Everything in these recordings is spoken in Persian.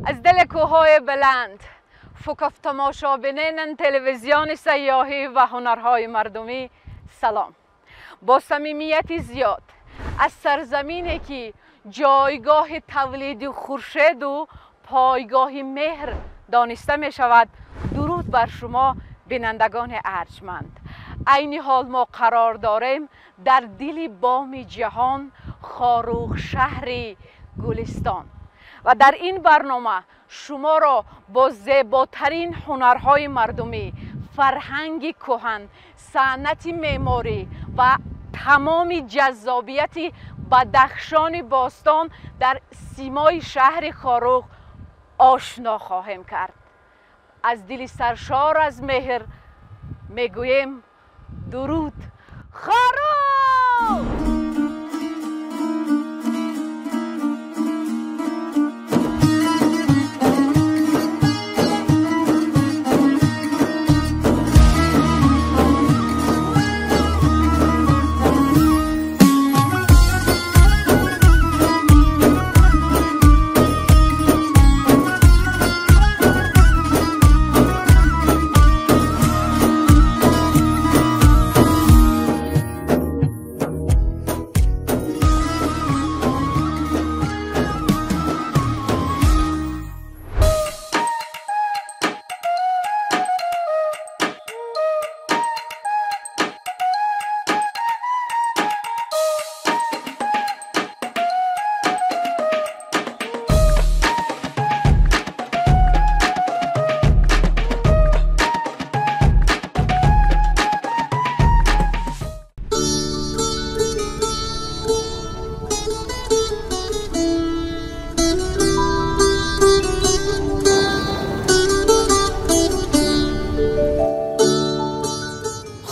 از دل کوههای بلند فکف تماشا بینن تلویزیون سیاحی و هنرهای مردمی سلام. با صمیمیتی زیاد از سرزمینی که جایگاه تولید خورشید و پایگاه مهر دانسته می شود درود بر شما بینندگان ارجمند. عین حال ما قرار داریم در دل بام جهان خاروخ شهر گلستان و در این برنامه شما را با زیباترین هنرهای مردمی، فرهنگ کهن، صنعت معماری و تمام جذابیت بدخشان باستان در سیمای شهر خاروخ آشنا خواهیم کرد. از دل سرشار از مهر میگوییم درود خاروخ!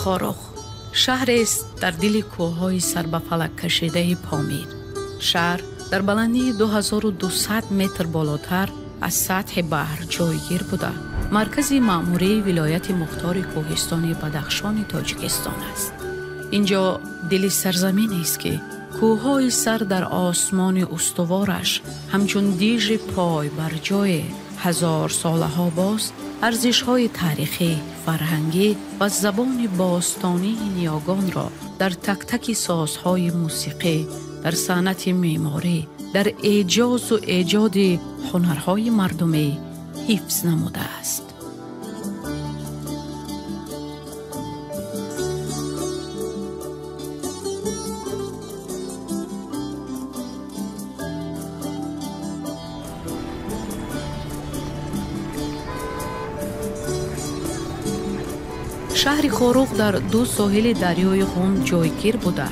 خاروخ شهر است در دل کوههای سر به فلک کشیده پامیر. شهر در بلندی 2200 متر بالاتر از سطح بحر جایگیر بوده. مرکز مأموری ولایت مختار کوهستانی بدخشان تاجیکستان است. اینجا دل سرزمین است که کوههای سر در آسمان استوارش همچون دیژ پای بر جای هزار ساله ها باز ارزش‌های تاریخی، فرهنگی و زبان باستانی نیاگان را در تک تک سازهای موسیقی، در صنعت معماری، در اعجاز و ایجاد هنرهای مردمی حفظ نموده است. شهر خاروخ در دو ساحل دریای خون جایگیر بوده.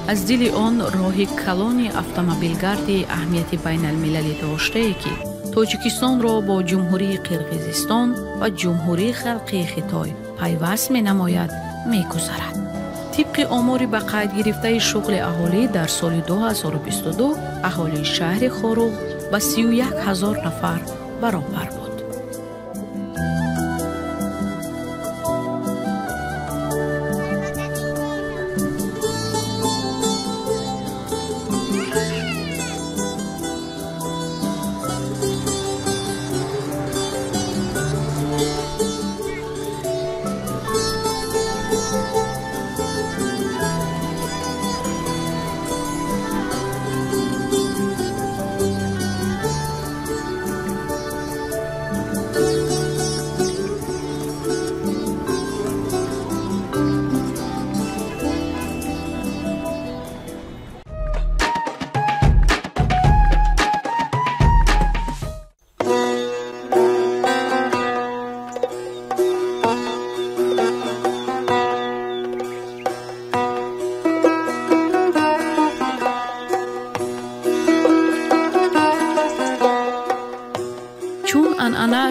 از دل آن راه کلان اتومبیلگرد اهمیت بین المللی داشته که تاجیکستان را با جمهوری قرقیزستان و جمهوری خلقی خیتای پیوست می نماید می گذرد. طبق آمار به قید گرفته شغل اهالی در سال 2022 اهالی شهر خاروخ به 31,000 نفر برابر بود.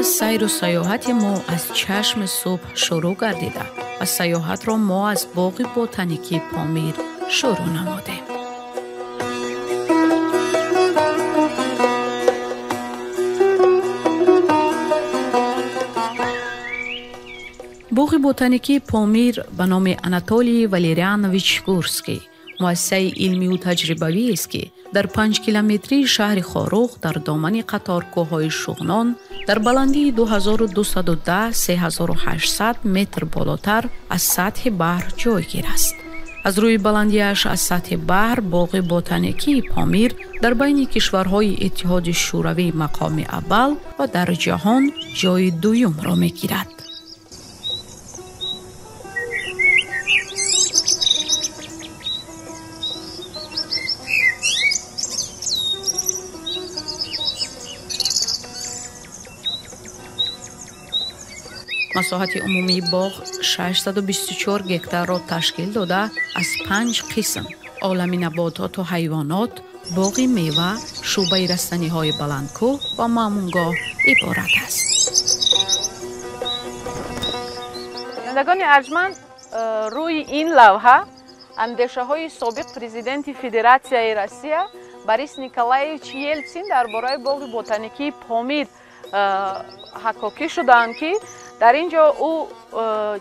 سیر و سیاحت ما از چشم صبح شروع گردیده و سیاحت را ما از باغ بوتانیکی پامیر شروع نمودیم. باغ بوتانیکی پامیر به نام آناتولی والیریانویچ گورسکی مؤسسه علمی و تجربوی است که در 5 کیلومتری شهر خاروخ در دامن قطارکوه‌های شغنان در بلندی 2210-3800 متر بالاتر از سطح بحر جایگیر است. از روی بلندیش از سطح بحر باغ بوتانیکی پامیر در بین کشورهای اتحاد شوروی مقام اول و در جهان جای دوم را می‌گیرد. مساحت عمومی باغ 624 گکتار را تشکیل داده از 5 قسم عالم نباتات و حیوانات، باغ میوه، شعبه رستنی‌های بلندکوه و مامونگاه عبارت است. بینندگان ارجمند، روی این لوحه اندیشه‌های سابق پرزیدنت فدراسیای روسیه بوریس نیکولایویچ یلتسین درباره باغ بوتانیکی پامیر حکاکی شدند که در اینجا او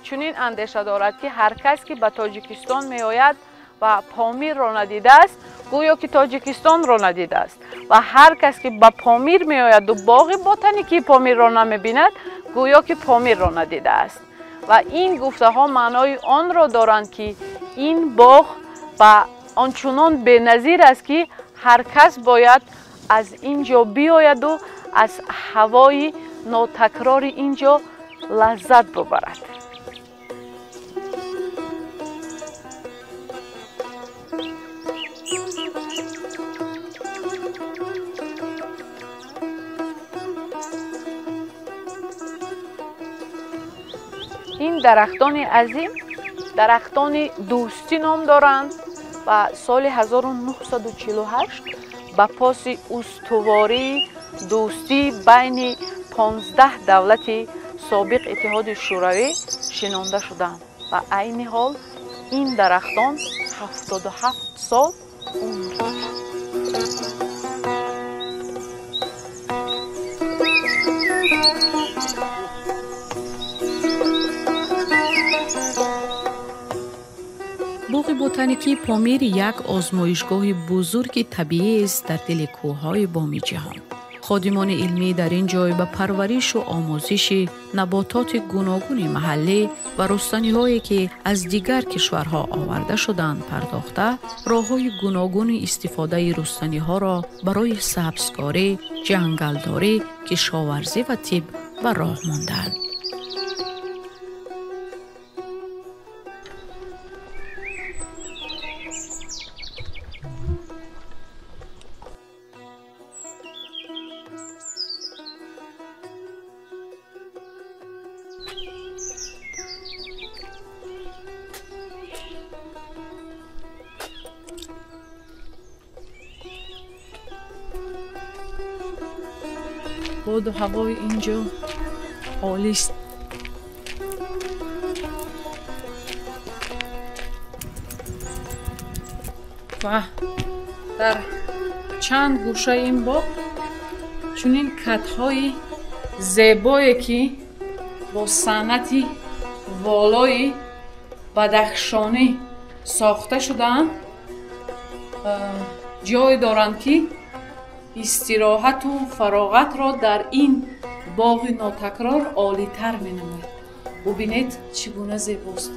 چنین اندیشه دارد که هر کس که به تاجیکستان می آید و پامیر را ندیده است گویا که تاجیکستان را ندیده است و هر کس که به پامیر می آید و باغ بوتانیکی پامیر را نمی بیند گویا که پامیر را ندیده است و این گفته ها معنای آن را دارند که این باغ و آنچنان بی‌نظیر است که هر کس باید از اینجا بیاید و از هوای ناتکرار اینجا لذت ببرد. این درختان عظیم درختان دوستی نام دارند و سال 1948 به پاس استواری دوستی بین 15 دولت سابق اتحاد شوروی شنانده شدند و عین حال این درختان 77 سال عمر دارند. باغ بوتانیکی پامیر یک آزمایشگاه بزرگ طبیعی است در دل کوههای بامی جهان. خادمان علمی در این جای به پرورش و آموزش نباتات گوناگون محلی و رستنی‌هایی که از دیگر کشورها آورده شدند پرداخته، راه‌های گوناگون استفاده رستنی‌ها را برای سبزکاری، جنگلداری، کشاورزی و طب به راه ماندند. باد و هوای اینجا عالی است. و در چند گوشه این باغ چنین کتهای زیبایی که با صنعتی والای بدخشانی ساخته شدند جای دارند که استراحت و فراغت را در این باغ ناتکرار عالی تر می نماید. ببینید چگونه زیباست.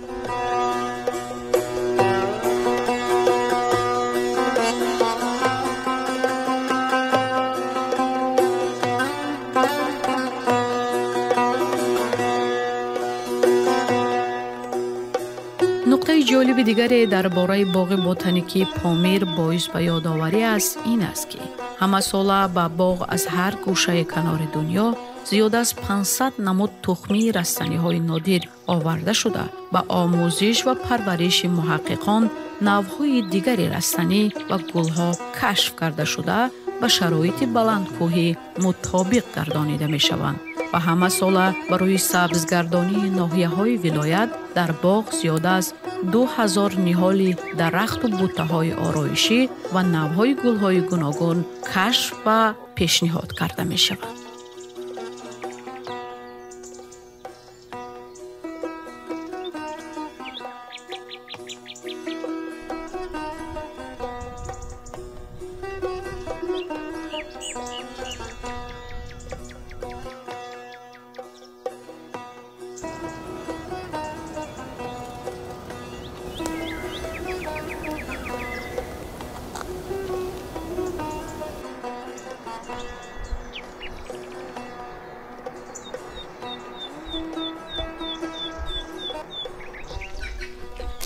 نکته جالب دیگری درباره باغ بوتانیکی پامیر باعث به یادآوری است این است که همه ساله به باغ از هر گوشه کنار دنیا زیاد از 500 نمود تخمی رستنی‌های نادر آورده شده. با آموزش و پرورش محققان نوع‌های دیگری رستنی و گل‌ها کشف کرده شده و شرایط بلندکوهی مطابق گردانیده می‌شوند و همه ساله برای سبزگردانی ناحیه‌های ولایت در باغ زیاد از 2000 نهال درخت و بوته‌های آرایشی و نوع‌های گل‌های گوناگون کشف و پیشنهاد کرده می‌شوند.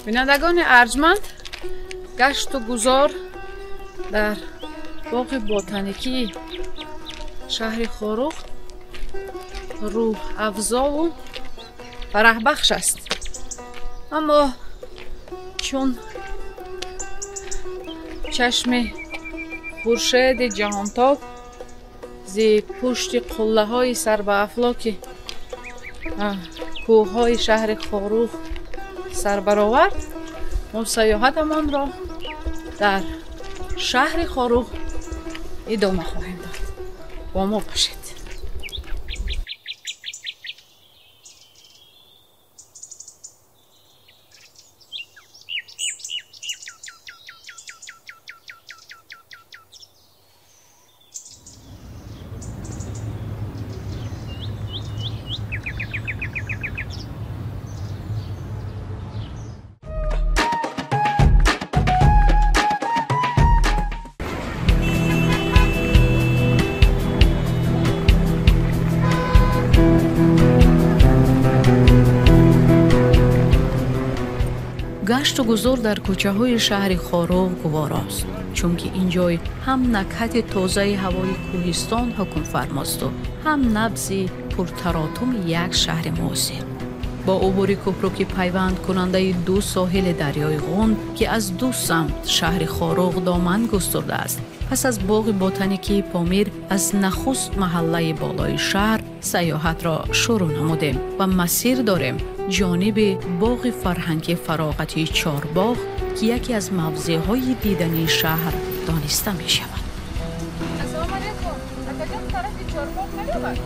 بینندگان ارجمند، گشت و گذار در باغ بوتانیکی شهر خاروق روح افزا و فرح بخش است. اما چون چشم خورشید جهانتاب زی پشت قله های سر به افلاک کوه های شهر خاروق سر برآورد، ما سیاحتمان را در شهر خاروق ادامه خواهیم داد. با ما باشید. گشت و گذار در کوچه های شهر خاروق گواراست، چون که این جای هم نکهت تازه هوای کوهستان حکم فرماست و هم نبض پرتراتم یک شهر معاصر. با عبور کوپرو پیوند کننده دو ساحل دریای غون که از دو سمت شهر خاروق دامن گسترده است، پس از باغ بوتانیکی پامیر از نخست محله بالای شهر سیاحت را شروع نمودیم و مسیر داریم جانب باغ فرهنگی فراغتی چارباغ که یکی از موضع‌های دیدنی شهر دانسته می شود. السلام علیکم. اگه طرف چارباغ نمی‌رود.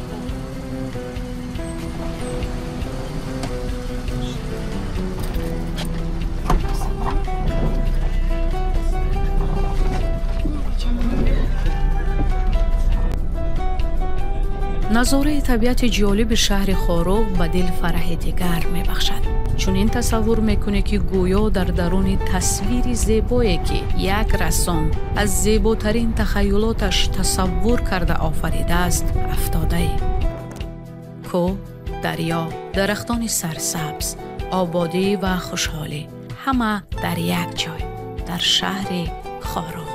نظاره طبیعت جالب شهر خاروق به دل فرح دیگر می بخشد. چون این تصور میکنه که گویا در درون تصویری زیبایی که یک رسام از زیباترین تخیلاتش تصور کرده آفریده است افتاده ای. کوه، دریا، درختان سرسبز، آبادی و خوشحالی، همه در یک جای، در شهر خاروق.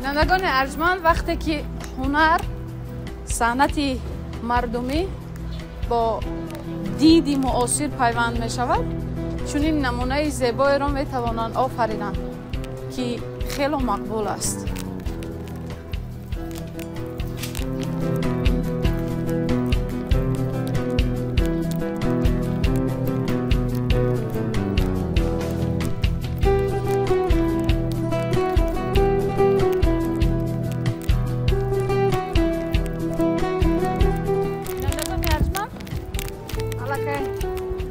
بینندگان ارجمند، وقتی که هنر، صنعت مردمی با دیدی معاصر پیوند می شود، چون این نمونه زیبایی را می توانند آفریدند که خیلی مقبول است.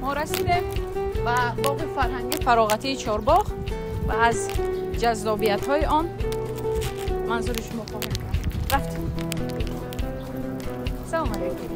ما رسیدیم و باغ فرهنگی فراغتی چارباغ و از جذابیت‌های آن منظور شما خواهیم کرد. رفتیم. سلام علیکم.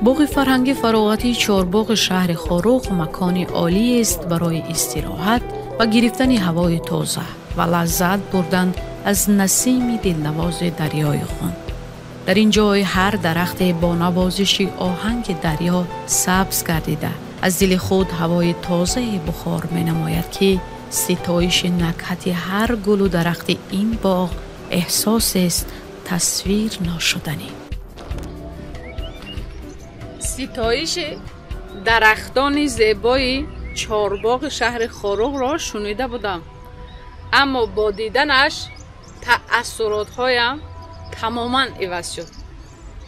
باغ فرهنگی فراغتی چارباغ شهر خاروق مکانی عالی است برای استراحت و گرفتن هوای تازه و لذت بردن از نسیم دلنواز دریای خون. در این جای هر درخت با نوازش آهنگ دریا سبز گردیده از دل خود هوای تازه بخار می نماید که ستایش نکهت هر گل و درخت این باغ احساس است تصویر ناشدنی. ستایش درختان زیبای چارباغ شهر خاروق را شنیده بودم، اما با دیدنش تأثیرات‌هایم تماما عوض شد.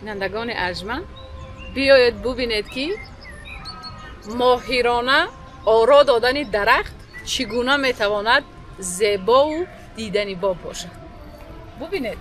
بینندگان ارجمند، بیایید ببینید که ماهرانه آرا دادن درخت چگونه میتواند زیبا و دیدنی باشد. ببینید.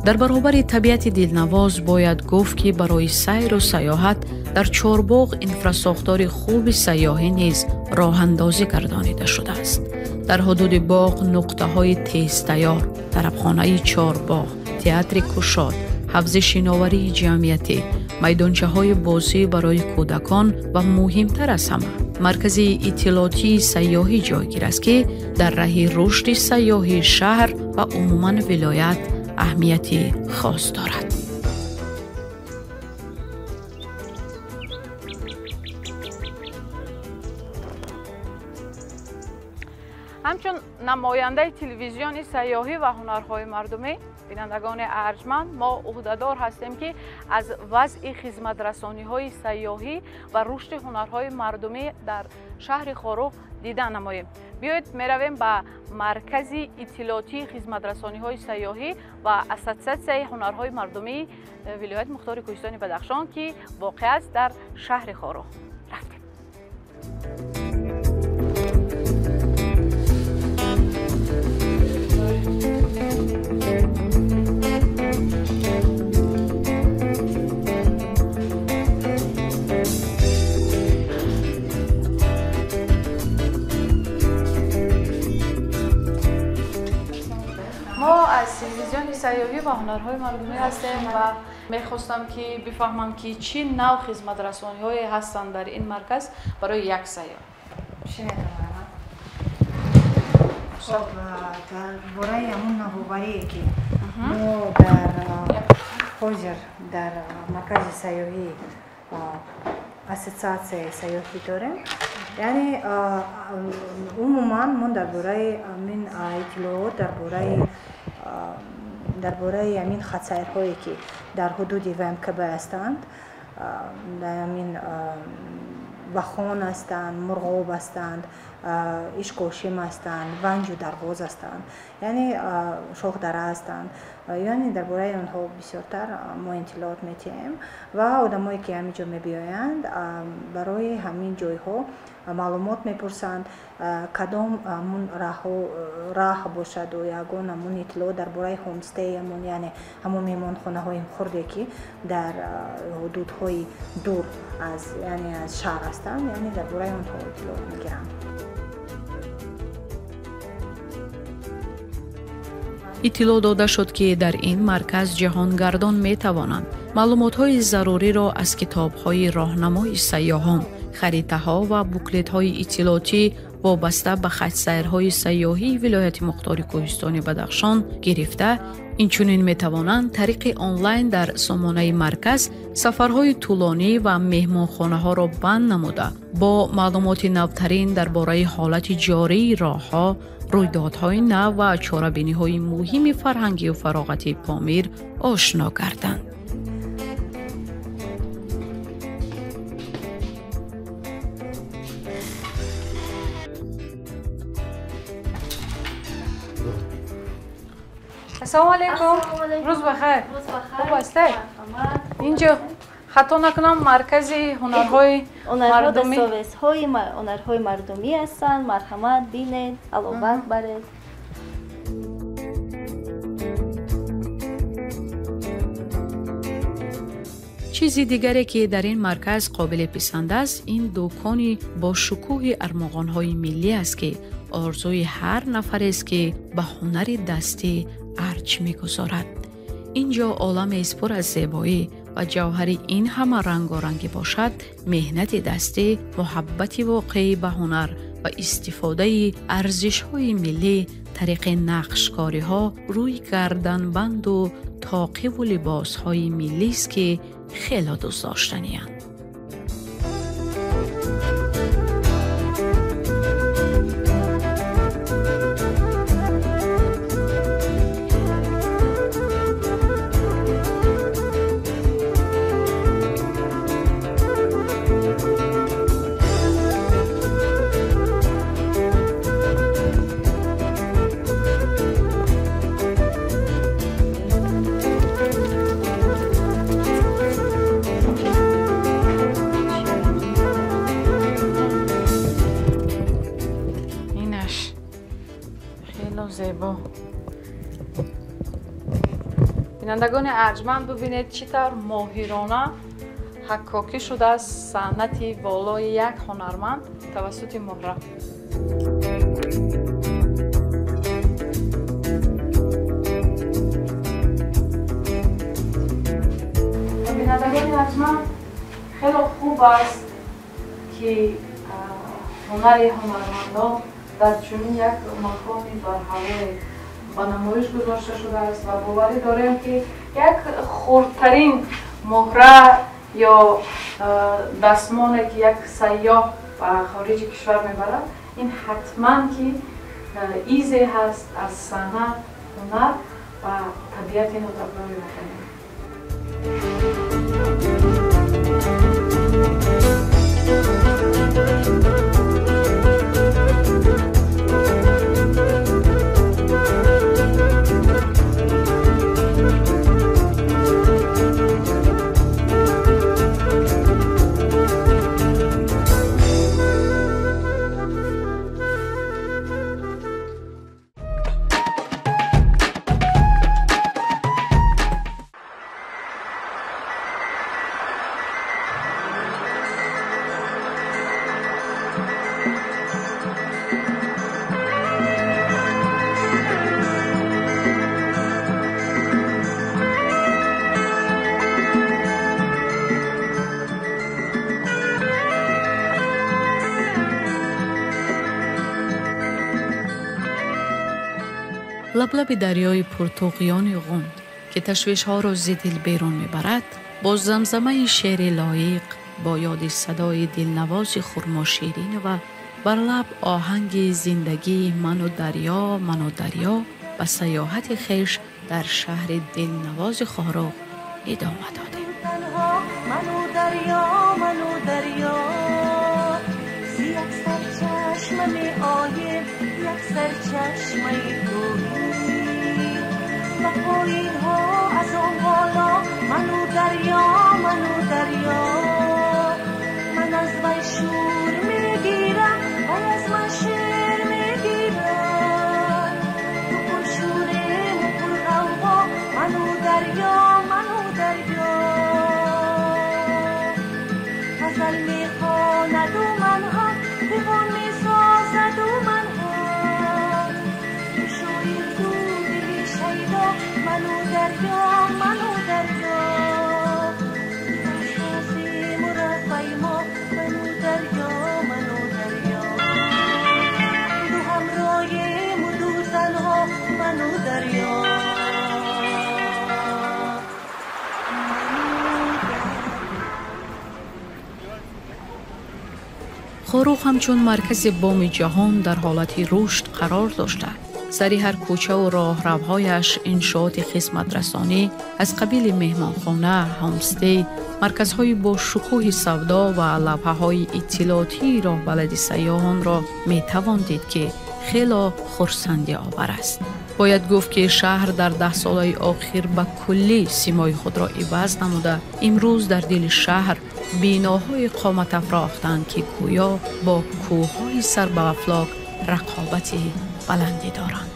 در برابر طبیعت دلنواز باید گفت که برای سیر و سیاحت در چهارباغ انفراساختار خوب سیاحی نیز راه اندازی گردانیده شده است. در حدود باغ نقطه‌های تیزتیار، طربخانه چهارباغ، تئاتر کشاد، حوض شناوری جمعیتی، میدانچه‌های بازی برای کودکان و مهمتر از همه مرکز اطلاعاتی سیاحی جایگیر است که در راه رشد سیاحی شهر و عموماً ولایت اهمیتی خاص دارد. همچون نماینده تلویزیون سیاحی و هنرهای مردمی، بینندگان ارجمند، ما عهده‌دار هستیم که از وضع خدمت‌رسانی‌های سیاحی و رشد هنرهای مردمی در شهر خارو دیدن نماییم. بیایید میرویم به مرکز اطلاعاتی خدمت‌رسانی‌های سیاحی و اساتسیه هنرهای مردمی ولایت مختار کوهستان بدخشان که واقع است در شهر خارو. رفتیم. ما از تلویزیون سیاحی و هنرهای مردمی هستیم و میخواستم که بفهمم که چی نوع خدمت رسانی‌هایی هستند در این مرکز برای یک سیاح. خب برای همون نوآوری که ما در حاضر در مرکز سیاحی اساتسیه سیاحی داریم، یعنی عموما من درباره این اطلاعات درباره این خطرهایی که در حدود ومکبه هستند، این وخان هستند، مرغاب هستند، اشکوشیم هستند، ونج و درواز هستند، یعنی شاخ دره هستند، یعنی درباره آنها بسیارتر ما اطلاعات می‌دهیم و آدمایی که همینجا می‌بیایند برای همین جایها معلومات می‌پرسند کدام همون راه باشد و یگان همون اطلاع درباره هومستی همون، یعنی همون میهمانخانه‌های خرده که در حدودهای دور از شهر هستند، یعنی درباره آنها اطلاع می‌گیرند. اطلاع داده شد که در این مرکز جهانگردان می توانند معلومات‌های ضروری را از کتاب‌های راهنمای سیاحان، خریطه‌ها و بوکلت‌های اطلاعاتی وابسته به خط‌سیرهای سیاحی ولایت مختار کوهستان بدخشان گرفته، اینچنین می توانند طریق آنلاین در سامانه مرکز سفرهای طولانی و مهمانخانه‌ها را بند نموده با معلومات نوترین درباره حالت جاری راه‌ها، رویدادهای نو و چاره‌بینی‌های مهم فرهنگی و فراغتی پامیر آشنا گردند. السلام علیکم. روز بخیر. خوب هستی؟ اینجا خطا نکنم مرکز هنرهای مردمی. هنرهای مردمی هستند. مرحمت بینید، علاوه برید. چیزی دیگری که در این مرکز قابل پسند است، این دکانی با شکوه ارمغان‌های ملی است که آرزوی هر نفر است که به هنر دستی ارج می‌گذارد. اینجا عالم است پر از زیبایی و جوهر این همه رنگارنگی باشد، مهنت دستی، محبت واقعی به هنر و استفاده ارزش‌های ملی طریق نقشکاری‌ها روی گردنبند و طاقه و لباس‌های ملی است که خیلی دوست داشتنی‌اند. بینندگان ارجمند ببینید چطور ماهرانه حکاکی شده است صنعت والای یک هنرمند توسط مهره. بینندگان ارجمند خیلی خوب است که هنر هنرمندان در چنین یک مکانی بر هوای با نمایش گذاشته شده است و باوری داریم که یک خردترین مهره یا دستمانی که یک سیاح به خارج کشور میبرد این حتما که ایزی هست از صنعت، هنر و طبیعت این اتاق‌های وطنی. لب دریای پرتوقیان غوند که تشویش‌ها را ز دل بیرون می‌برد، با زمزمه شعر لایق، با یاد صدای دلنواز خرما شیرین و بر لب آهنگ زندگی من و دریا به سیاحت خویش در شهر دلنواز خارق ادامه دادیم. من و دریا یک سرچشمه می آیم، یک سرچشمه گویی و پایین ها از آن بالا من و دریا من از وی شور میگیرم و از من شعر میگیرم تو پر شورم و پر غوغا من و دریا غزل میخواند و من هم دیوان میسازد و من هم شویر تو دلی شیدا من و دریا سازیم و رفای ما من و دریا دو همراهیم و دو تنها من و دریا. خارق همچون مرکز بام جهان در حالت رشد قرار داشته. سری هر کوچه و راهروهایش انشاءات خدمت رسانی از قبیل مهمانخانه، هامستی، مرکزهای با شکوه سودا و لوحه‌های اطلاعاتی راهبلد سیاحان را میتوان دید که خیلی خرسندی آور است. باید گفت که شهر در 10 ساله آخر به کلی سیمای خود را عوض نموده. امروز در دل شهر بیناهای قامت افراختند که گویا با کوههای سر به افلاک رقابت بلندی دارند.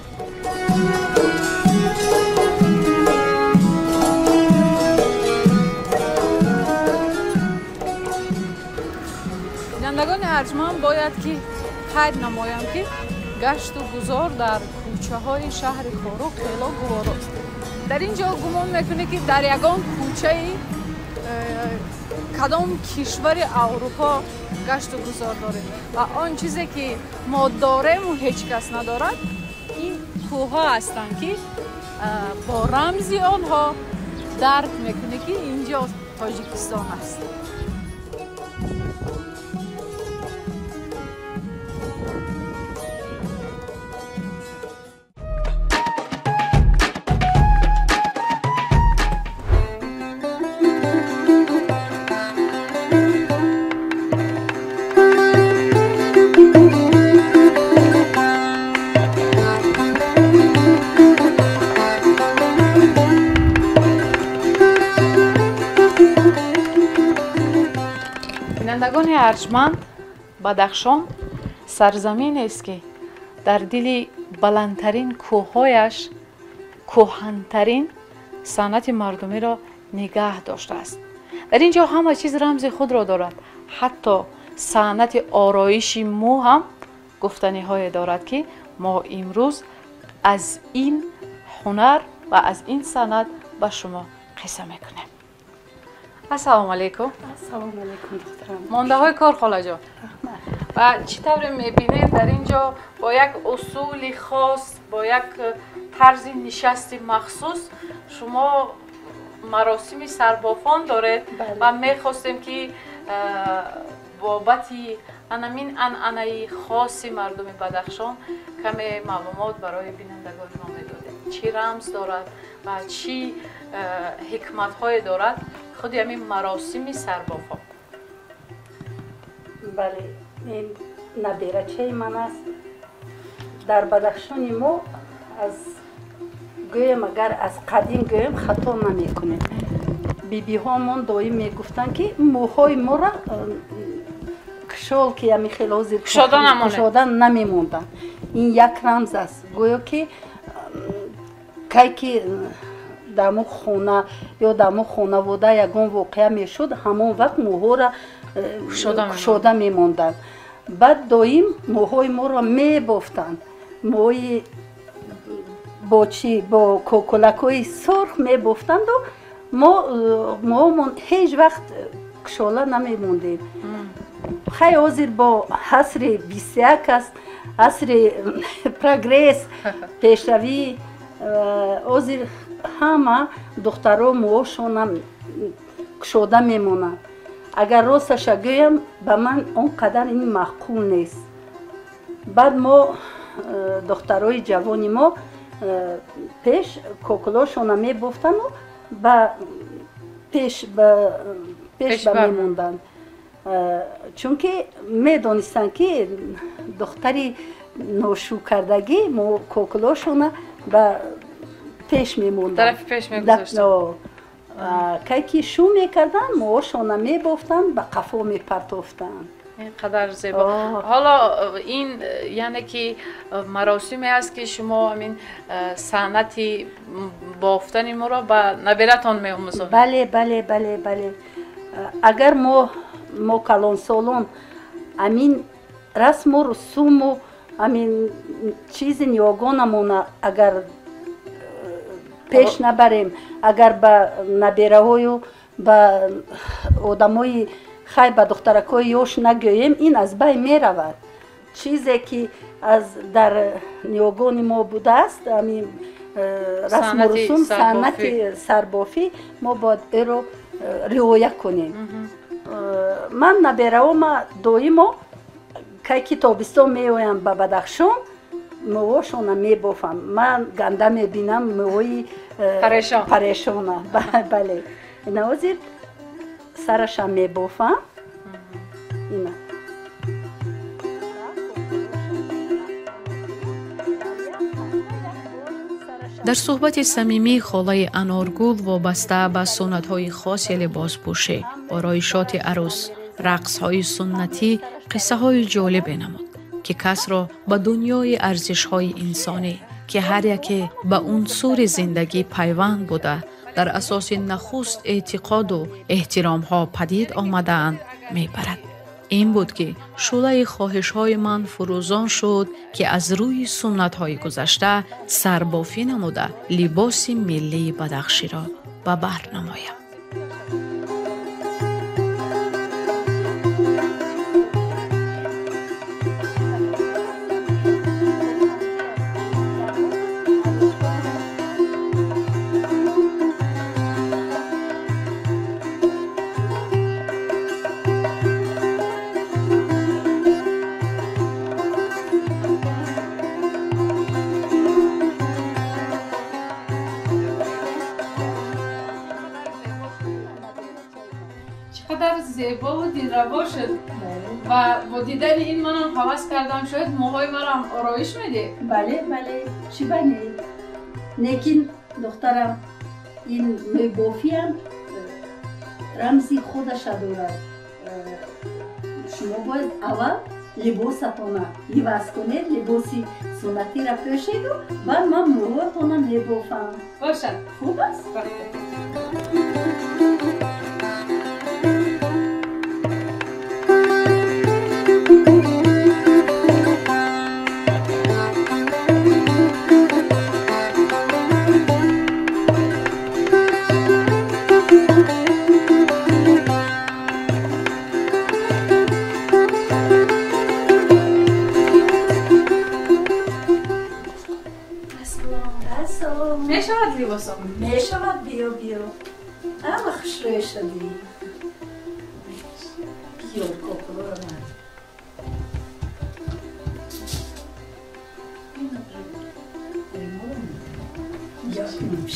بینندگان ارجمند باید که قید نمایم که گشت و گذار در کوچه های شهر خارق خیلی گواراست. در اینجا گمان میکنه که در یگان کوچه کدام کشور اروپا گشت و گذار داره و آن چیزی که ما داریم و هیچ کس ندارد این کوه ها هستند که با رمزی آنها درک میکنه که اینجا تاجیکستان است. بینندگان ارجمند، بدخشان سرزمین است که در دل بلندترین کوههایش کهن‌ترین صنعت مردمی را نگه داشته است. در اینجا همه چیز رمز خود را دارد. حتی صنعت آرایش مو هم گفتنی های دارد که ما امروز از این هنر و از این صنعت به شما قصه میکنیم. السلام علیکم. السلام علیکم دخترم. مانده های کار خاله جان. و چطور میبینید در اینجا با یک اصول خاص، با یک طرز نشست مخصوص شما مراسم سربافان دارید و میخواستیم که بابت همین عنعنه خاص مردم بدخشان کمی معلومات برای بینندگان ما میدادید. چی رمز دارد و چی حکمت های دارد خود همین مراسم سربافان؟ بله، این نبیرچه من است. در بدخشان ما از گویم اگر از قدیم گویم خطا نمی کنیم. بیبی هامون دایم می گفتن که موهای ما را کشال که همی خیلی حاضر کشادن نمی موندن. این یک رمز است. گویا که که دمو خونه یا دمو خانواده یگان واقعه می شد همون وقت موها را کشاده می موندن. بعد دایم موهای ما را می بافتن. موهای با کوکولکای سرخ می بافتند و ما هیچ وقت کشاله نمی موندیم. خیلی حاضر با عصر 21 است، عصر پروگرس، پیشروی، حاضر همه دخترها موهاشون هم کشاده میمونند. اگر راستش گویم به من اونقدر این معقول نیست. بعد ما دخترای جوانی ما پیش کوکولاشون میبافتن و پیش میموندن، چون که میدانستن که دختری ناشو کردگی ما کوکولاشون به پیش میموندن، طرف پیش میگذاشتن. که شو میکردن موهاشون میبافتن به قفا میپرتافتن. اینقدر زیبا. حالا این یعنی که مراسمی است که شما همین صنعت بافتن ما را به نبیرتان می‌آموزید. بله بله بله بله. اگر ما کلان سالان همین رسم و رسوم و همین چیز نیاگانمون اگر پیش نبریم، اگر به نبیره های و به آدمای خیلی به دخترکای یوش نگوییم، این از بین می رود. چیزی که از در نیاگان ما بوده است، همین رسم و رسوم، صنعت سربافی، ما باید این رو رعایت کنیم. من نبیره ها دایم که تابستان می آیم به بدخشان موهاشون می بافم. من گنده می بینم موهای پریشانه. بله، نوازید سرش هم می بافم. اینا در صحبت صمیمی خاله انارگل وابسته به سنت‌های خاص لباسپوشی، آرایشات عروس، رقص‌های سنتی، قصه‌های جالب نمود که کس را به دنیای ارزش‌های انسانی که هر یکی به عنصر زندگی پیوند بوده در اساس نخست اعتقاد و احترام‌ها پدید آمده‌اند می‌برد. این بود که شعله خواهش‌های من فروزان شد که از روی سنت‌های گذشته سربافی نموده لباس ملی بدخشی را به بر نمایم. چقدر زیبا و دلربا شد و با دیدن این منم هوس کردم شاید موهای مرا آرایش میده. بله بله، چی بینه؟ لیکن دخترم این میبافی هم رمزی خودش دارد. شما باید اول либосатона иваз кунед, либоси суннатиро пӯшеду, баъд ман мӯҳоятона мебофам. бошад. Хуб аст? мешавад либосам? мешавад. биё биё ама хушрӯй шудӣ. биё кокора ман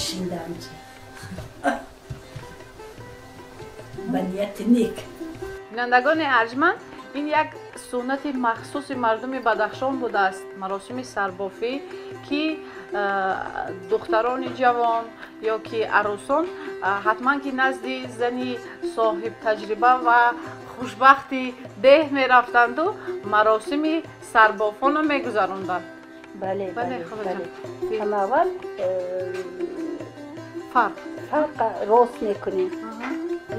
шиндам ба нияти нек. бинандагони арҷманд, ин як суннати махсуси мардуми Бадахшон будааст, маросими сарбофӣ ки духтарони ҷавон ё ки арӯсон ҳатман ки назди зани соҳибтаҷриба ва хушбахти деҳ мерафтанду маросими сарбофонро мегузаронданд. бале бале, ҳамаввал фарқ рост мекунем.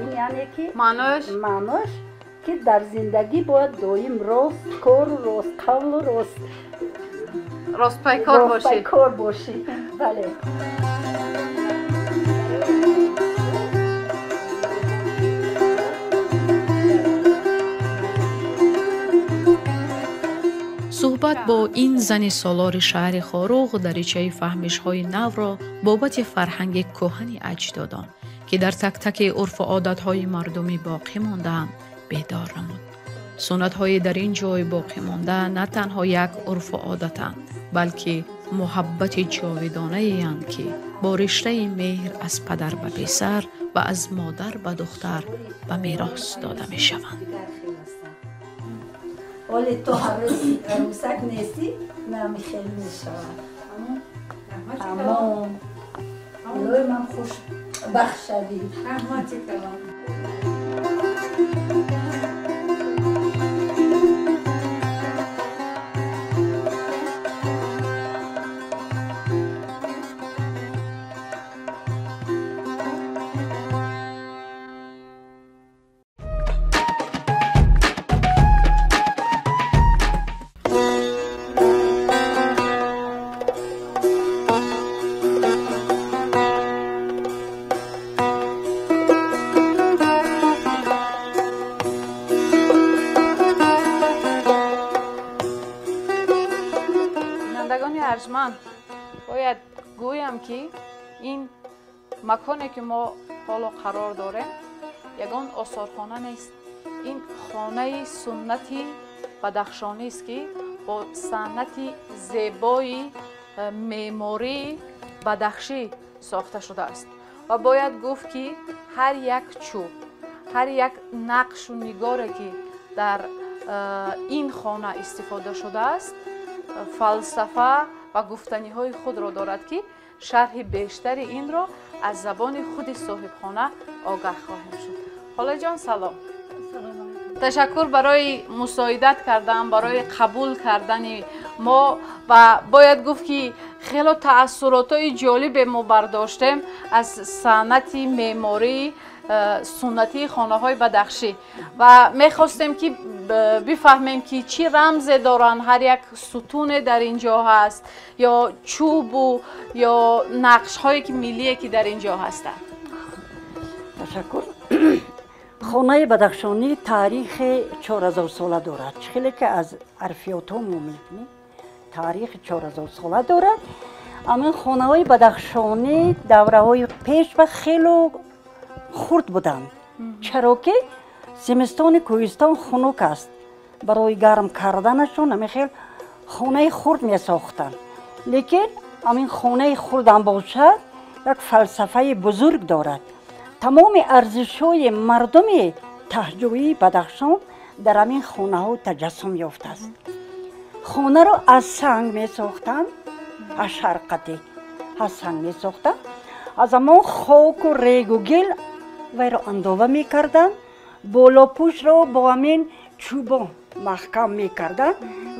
ин яъне ки маънош ки дар зиндагӣ бояд доим рост кору рост қавлу ростпайкор бошӣ. бале. суҳбат бо ин зани солори шаҳри хоруғ даричаи фаҳмишҳои навро бобати фарҳанги кӯҳани аҷдодон ки дар так-таки урфу одатҳои мардумӣ боқӣ мондаанд бедор намуд. суннатҳои дар ин ҷой боқӣ монда на танҳо як урфу одатанд, балки муҳаббати ҷовидонаеянд ки бо риштаи меҳр аз падар ба писар ва аз модар ба духтар ба мерос дода мешаванд. оли то арӯсак нестӣ, нами хел мешавад. аммо илоҳи ман хушбахт шавӣ. раҳмати калом. ارجمند باید گویم که این مکانی که ما حالا قرار داریم یگان آثارخانه نیست. این خانه سنتی بدخشانی است که با صنعت زیبای معماری بدخشی ساخته شده است و باید گفت که هر یک چوب، هر یک نقش و نگاری که در این خانه استفاده شده است فلسفه و گفتنی های خود را دارد که شرح بیشتر این را از زبان خود صاحب خانه آگاه خواهیم شد. خاله جان سلام. تشکر برای مساعدت کردن، برای قبول کردن ما و باید گفت که خیلی تأثیرات جالب ما برداشتیم از صنعت معماری سنتی خانه های بدخشی و میخواستیم که بفهمیم که چی رمز دارن، هر یک ستون در اینجا هست یا چوب و یا نقش های که ملیه که در اینجا هستند. تشکر. خانه بدخشانی تاریخ 4000 ساله دارد. خیلی که از عرفیات ها میبینید تاریخ 4000 ساله دارد. اما خانه های بدخشانی دوره های پیش و خیلی خرد بودند. چرا که زمستان کوهستان خنک است. برای گرم کردنشون همین خیلی خانه خرد می ساختند. لیکن همین خانه خرد هم باشد یک فلسفه بزرگ دارد. تمام ارزش‌های مردم تهجوی بدخشان در همین خانه ها تجسم یافته است. خانه را از سنگ می ساختند، از شرقتی از سنگ می ساختند. از همان خاک و ریگ و گل وی را اندازه می کردند. بالا پوش را با همین چوبان محکم میکردن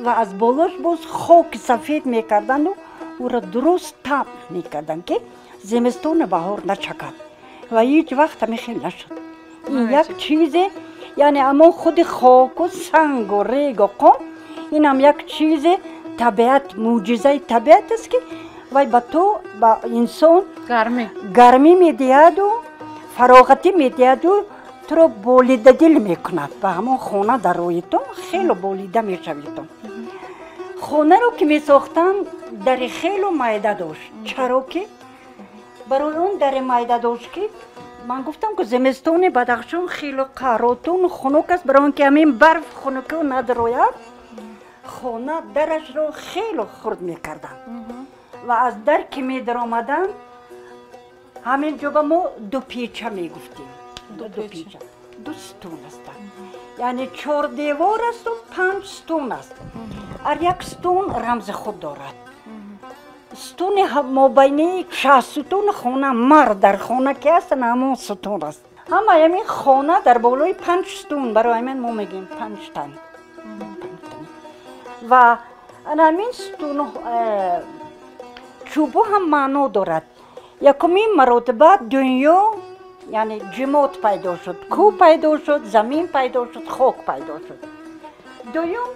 و از بالاش باز خاک سفید میکردن و او را درست تپ میکردن که زمستون بهار نچکد و هیچ وقت همیخیل نشد. این یک چیزه، یعنی اما خود خاک و سنگ و ریگ و قم این هم یک چیز طبیعت، معجزه طبیعت است که وای با تو با انسان گرمی میدهد و فراغتی میدهد و تو رو بولیده دل میکند. به همون خانه در روی تو خیلی بولیده میشوید. خانه رو که میساختن در خیلی مایده داشت. چرا که برای اون در مایده داشت که من گفتم که زمستون بدخشان خیلی قراتون خنک است، برای اینکه همین برف خنک ندروید خانه درش رو خیلی خرد میکردن و از در که می در آمدن همین جا ما دو پیچه میگفتیم. دو پیچه، دو ستون هستن، یعنی 4 دیوار است و 5 ستون است. هر یک ستون رمز خود دارد. ستون مابینی 6 ستون خانه مرد در خانه که هستن همون ستون است. همه همین خانه در بالای 5 ستون، برای من ما میگیم 5 تن. و همین ستون چوبو هم معنا دارد. یکمین مرتبه دنیا یعنی جماد پیدا شد، کوه پیدا شد، زمین پیدا شد، خاک پیدا شد. دوم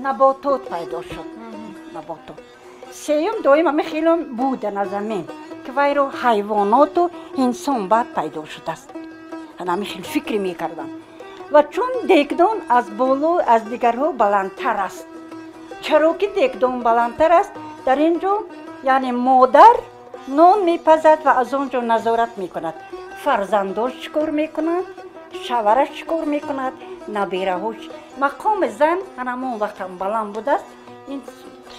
نباتات پیدا شد، نباتات. سوم دوم همه خیلی بودن از زمین که وای رو حیوانات و انسان بعد پیدا شده است. همه خیلی فکر میکردن و چون دگدان از بالا از دیگرها بلندتر است. چرا که دگدان بلندتر است در اینجا یعنی مادر نان میپزد و از اونجا نظارت میکند، فرزنداش چکار میکند، شوهرش چکار میکند، نبیرهاش. مقام زن همون وقت هم بلند بود است. این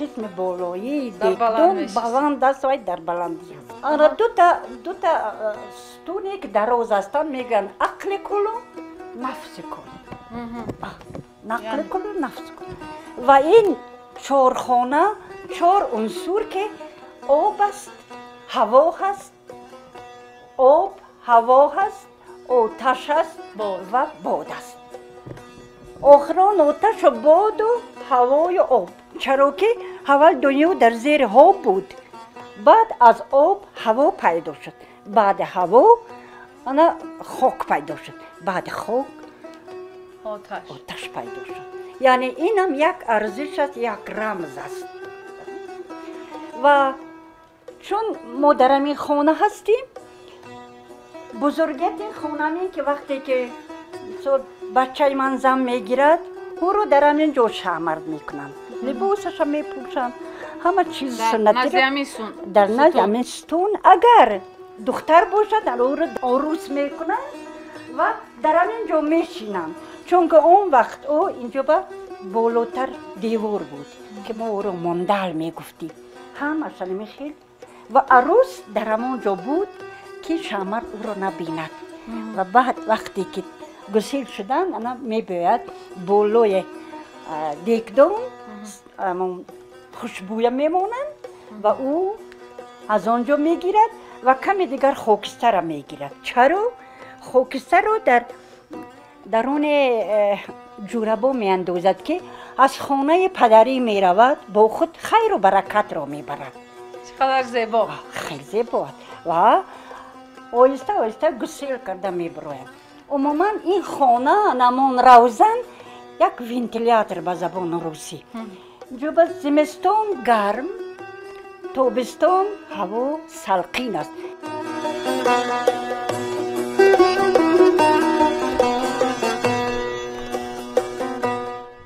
قسم بالایی دگدان بلند است و در بلندی است. آره دو تا ستونی که دراز هستن میگن عقل کل و نفس کل. نقل کل و نفس کل. و این 4 خانه 4 عنصر که آب است، هوا هست، آب، هوا هست، آتش است و باد است. آخران آتش و باد و هوا و آب. چرا که اول دنیا در زیر آب بود، بعد از آب هوا پیدا شد، بعد هوا خاک پیدا شد، بعد خاک آتش پیدا شد. یعنی این هم یک ارزش است، یک رمز است. و چون ما در همین خانه هستیم، بزرگیت این خانه که وقتی که بچه من زن میگیرد او رو در همین جا شمرد میکنن، لباسش هم میپوشن، همه چیز سنتی در نزد همین ستون. اگر دختر باشد در او رو عروس میکنن و در همین جا میشینن، چون که اون وقت او اینجا با بالاتر دیوار بود که ما او رو مندل میگفتیم. همش میخیل و عروس در همون جا بود که شمرد او رو نبیند. و بعد وقتی که گسیل شدن انا میباید بالای دیگدان خوشبوی میمونن و او از آنجا میگیرد و کمی دیگر خاکستر را میگیرد. چرا؟ خاکستر رو در درون جورابا میاندازد که از خانه پدری میرود، با خود خیر و برکت را میبرد. چقدر زیبا، خیلی زیبا. و آیسته آیسته گسیل کرده میبراید. عموما این خانه نمون روزن یک ونتیلاتور به زبان روسی. جو به زمستان گرم، تابستان هوا سلقین است.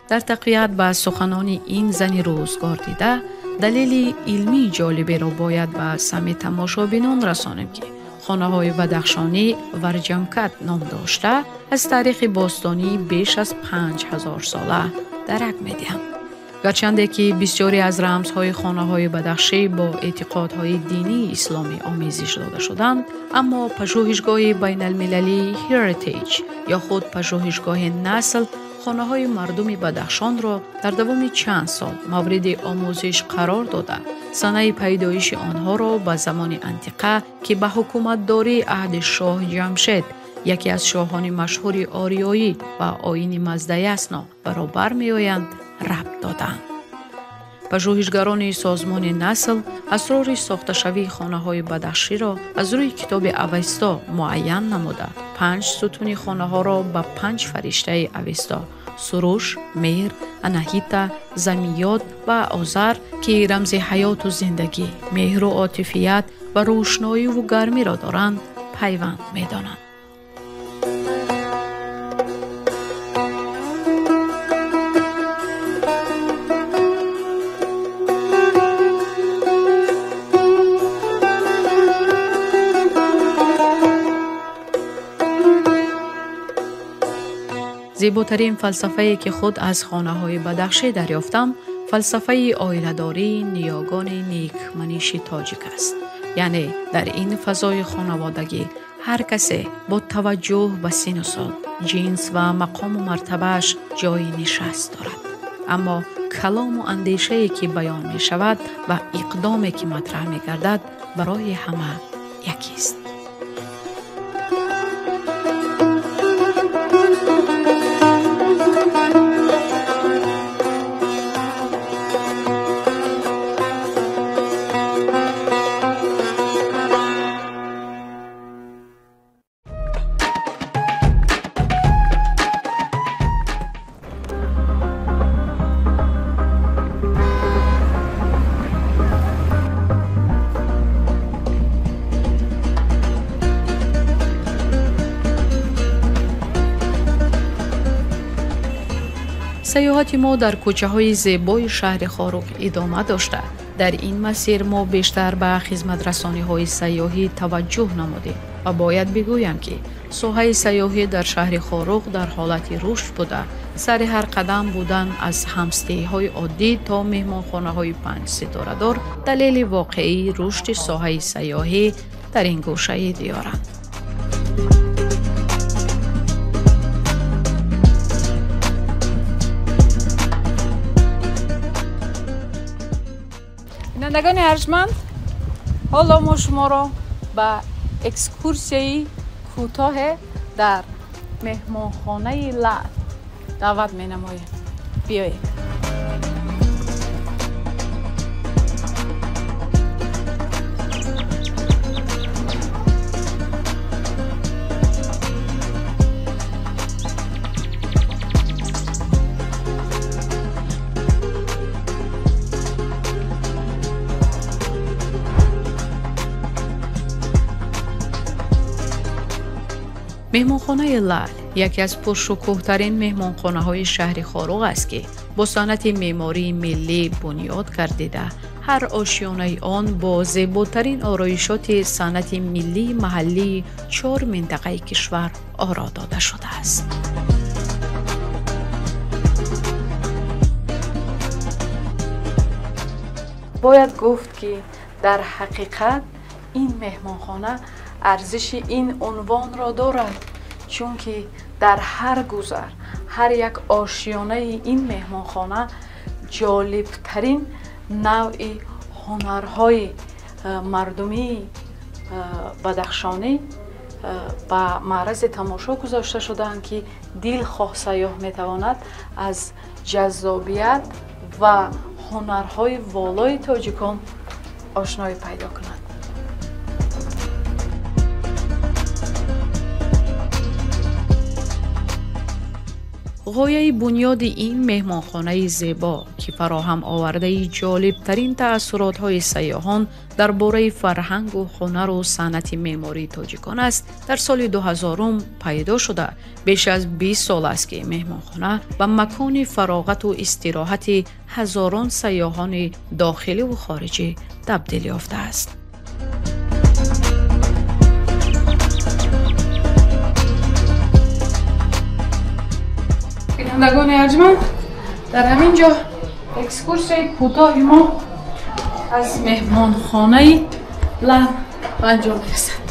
در تقویت به سخنان این زن روزگار دیده، دلیل علمی جالبی را باید به سمع تماشابینان رسانیم که خانه‌های بدخشانی ورجمکت نام داشته از تاریخ باستانی بیش از 5000 ساله درک می‌دهند. گرچند که بسیاری از رمزهای خانه‌های بدخشی با اعتقادهای دینی اسلامی آمیزش داده شدند، اما پژوهشگاه بین المللی هریتیج یا خود پژوهشگاه نسل خانه‌های مردم بدخشان را در دوام چند سال مورد آموزش قرار داده، سنه پیدایش آنها را به زمان انتیقه که به حکومتداری عهد شاه جمشید یکی از شاهان مشهور آریایی و آیین مزدیسنا برابر می‌آیند ربط دادند. پژوهشگران سازمان نسل اسرار ساخته‌شوی خانه‌های بدخشی را از روی کتاب اوستا معین نموده 5 ستون خانه‌ها را به 5 فرشته اوستا سروش، مهر، اناهیتا، زمیاد و آذر که رمز حیات و زندگی، مهر و عاطفیت و روشنایی و گرمی را دارند پیوند می‌دانند. زیباترین فلسفه‌ای که خود از خانه‌های بدخشی دریافتم، فلسفه عائله‌داری نیاگان نیکمنیش تاجیک است. یعنی در این فضای خانوادگی هر کسی با توجه به سن و سال، جنس و مقام و مرتبه‌اش جای نشست دارد. اما کلام و اندیشه‌ای که بیان می شود و اقدامی که مطرح می گردد برای همه یکی است. سیاحت ما در کوچه‌های زیبای شهر خاروق ادامه داشته. در این مسیر ما بیشتر به خدمت‌رسانی‌های سیاحی توجه نمودیم و باید بگویم که ساحه سیاحی در شهر خاروق در حالت رشد بوده. سر هر قدم بودن از همستی‌های عادی تا مهمانخانه‌های 5 ستاره دار دلیل واقعی رشد ساحه سیاحی در این گوشه دیارند. بینندگان ارجمند، حالا ما شما را به اکسکورسیای کوتاه در مهمانخانه لعل دعوت می نمایم. بیایید. مهمانخانه لعل یکی از پرشکوه‌ترین مهمانخانه‌های شهر خاروق است که با صنعت معماری ملی بنیاد گردیده. هر آشیانه آن با زیباترین آرایشات صنعت ملی محلی 4 منطقه کشور آرا داده شده است. باید گفت که در حقیقت این مهمانخانه ارزش این عنوان را دارد، چون که در هر گذر، هر یک آشیانه این مهمانخانه جالبترین نوع هنرهای مردمی بدخشانی به معرض تماشا گذاشته شدند که دلخواه سیاح میتواند از جذابیت و هنرهای والای تاجیکان آشنایی پیدا کند. غایه بنیاد این مهمانخانه زیبا که فراهم آورده جالبترین تأثیرات‌های سیاحان درباره فرهنگ و هنر و صنعت معماری تاجیکان است، در سال 2000 پیدا شده. بیش از 20 سال است که مهمانخانه به مکان فراغت و استراحت هزاران سیاحان داخلی و خارجی تبدیل یافته است. بینندگان ارجمند، در همین جا اکسکورسی کوتاه ما از مهمانخانه لعل انجام می‌رسد.